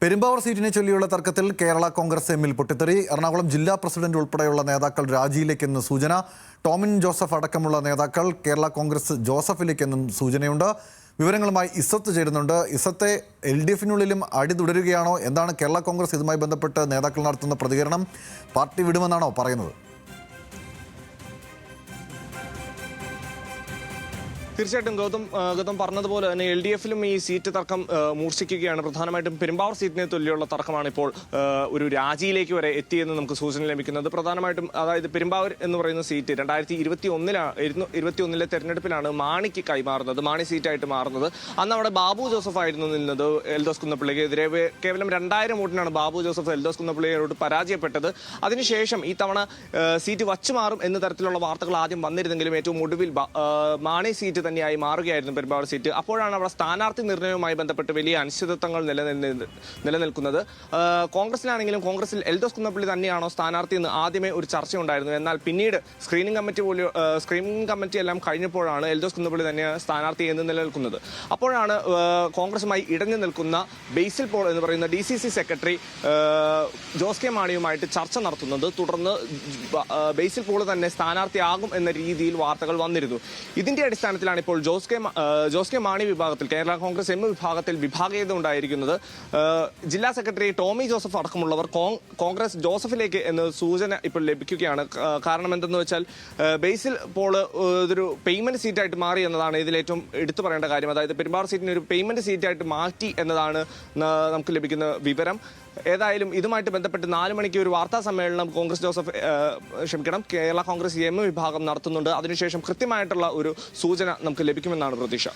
പെരുമ്പാവൂർ സീറ്റിനെ ചൊല്ലിയുള്ള തർക്കത്തിൽ കേരള കോൺഗ്രസ് എമ്മിൽ പൊട്ടിത്തെറി. എറണാകുളം ജില്ലാ പ്രസിഡന്റ് ഉൾപ്പെടെയുള്ള നേതാക്കൾ രാജിയിലേക്കെന്ന് സൂചന. ടോമിൻ ജോസഫ് അടക്കമുള്ള നേതാക്കൾ കേരള കോൺഗ്രസ് ജോസഫിലേക്കെന്നും സൂചനയുണ്ട്. വിവരങ്ങളുമായി ഇസത്ത് ചേരുന്നുണ്ട്. ഇസത്തെ LDFിനുള്ളിലും അടി തുടരുകയാണോ? എന്താണ് കേരള കോൺഗ്രസ് ഇതുമായി ബന്ധപ്പെട്ട് നേതാക്കൾ നടത്തുന്ന പ്രതികരണം? പാർട്ടി വിടുമെന്നാണോ പറയുന്നത്? തീർച്ചയായിട്ടും ഗൗതം പറഞ്ഞതുപോലെ തന്നെ LDFിലും ഈ സീറ്റ് തർക്കം മൂർച്ഛിക്കുകയാണ്. പ്രധാനമായിട്ടും പെരുമ്പാവൂർ സീറ്റിനെ തുല്യമുള്ള തർക്കമാണ് ഇപ്പോൾ ഒരു രാജിയിലേക്ക് വരെ എത്തിയെന്ന് നമുക്ക് സൂചന ലഭിക്കുന്നത്. പ്രധാനമായിട്ടും അതായത് പെരുമ്പാവൂർ എന്ന് പറയുന്ന സീറ്റ് 2021 തെരഞ്ഞെടുപ്പിലാണ് മാണിക്ക് കൈമാറുന്നത്, മാണി സീറ്റായിട്ട് മാറുന്നത്. അന്ന് അവിടെ ബാബു ജോസഫ് ആയിരുന്നു നിന്നത്. എൽദോസ് കുന്നപ്പള്ളിക്കെതിരെ കേവലം 2000 വോട്ടിനാണ് ബാബു ജോസഫ് എൽദോസ് കുന്നപ്പള്ളിയോട് പരാജയപ്പെട്ടത്. അതിനുശേഷം ഈ തവണ സീറ്റ് വച്ചുമാറും എന്ന തരത്തിലുള്ള വാർത്തകൾ ആദ്യം വന്നിരുന്നെങ്കിലും ഏറ്റവും ഒടുവിൽ മാണി സീറ്റ് തന്നെയായി മാറുകയായിരുന്നു പെരുമ്പാവൂർ സീറ്റ്. അപ്പോഴാണ് അവിടെ സ്ഥാനാർത്ഥി നിർണയവുമായി ബന്ധപ്പെട്ട് വലിയ അനിശ്ചിതത്വങ്ങൾ നിലനിൽക്കുന്നത്. കോൺഗ്രസിലാണെങ്കിലും കോൺഗ്രസിൽ എൽദോസ് കുന്നപ്പള്ളി തന്നെയാണോ സ്ഥാനാർത്ഥി എന്ന് ആദ്യമേ ഒരു ചർച്ചയുണ്ടായിരുന്നു. എന്നാൽ പിന്നീട് സ്ക്രീനിംഗ് കമ്മിറ്റി എല്ലാം കഴിഞ്ഞപ്പോഴാണ് എൽദോസ് കുന്നപ്പള്ളി തന്നെയാണ് സ്ഥാനാർത്ഥി എന്ന് നിലനിൽക്കുന്നത്. അപ്പോഴാണ് കോൺഗ്രസുമായി ഇടഞ്ഞു നിൽക്കുന്ന ബേസിൽ പോൾ എന്ന് പറയുന്ന DCC സെക്രട്ടറി ജോസ് കെ മാണിയുമായിട്ട് ചർച്ച നടത്തുന്നത്. തുടർന്ന് ബേസിൽ പോൾ തന്നെ സ്ഥാനാർത്ഥിയാകും എന്ന രീതിയിൽ വാർത്തകൾ വന്നിരുന്നു. ഇതിന്റെ അടിസ്ഥാനത്തിലാണ് ഇപ്പോൾ ജോസ് കെ മാണി വിഭാഗത്തിൽ, കേരള കോൺഗ്രസ് എം വിഭാഗത്തിൽ വിഭാഗീയത ഉണ്ടായിരിക്കുന്നത്. ജില്ലാ സെക്രട്ടറി ടോമി ജോസഫ് അടക്കമുള്ളവർ കോൺഗ്രസ് ജോസഫിലേക്ക് എന്ന സൂചന ഇപ്പോൾ ലഭിക്കുകയാണ്. കാരണം എന്തെന്ന് വെച്ചാൽ ബേസിൽ പോള് ഇതൊരു പേയ്മെന്റ് സീറ്റായിട്ട് മാറി എന്നതാണ് ഇതിലേറ്റവും എടുത്തു പറയേണ്ട കാര്യം. അതായത് പെരുമ്പാവൂർ സീറ്റിനെ ഒരു പേയ്മെന്റ് സീറ്റായിട്ട് മാറ്റി എന്നതാണ് നമുക്ക് ലഭിക്കുന്ന വിവരം. ഏതായാലും ഇതുമായിട്ട് ബന്ധപ്പെട്ട് 4 മണിക്ക് ഒരു വാർത്താ സമ്മേളനം കേരള കോൺഗ്രസ് എം വിഭാഗം നടത്തുന്നുണ്ട്. അതിനുശേഷം കൃത്യമായിട്ടുള്ള ഒരു സൂചന നമുക്ക് ലഭിക്കുമെന്നാണ് പ്രതീക്ഷ.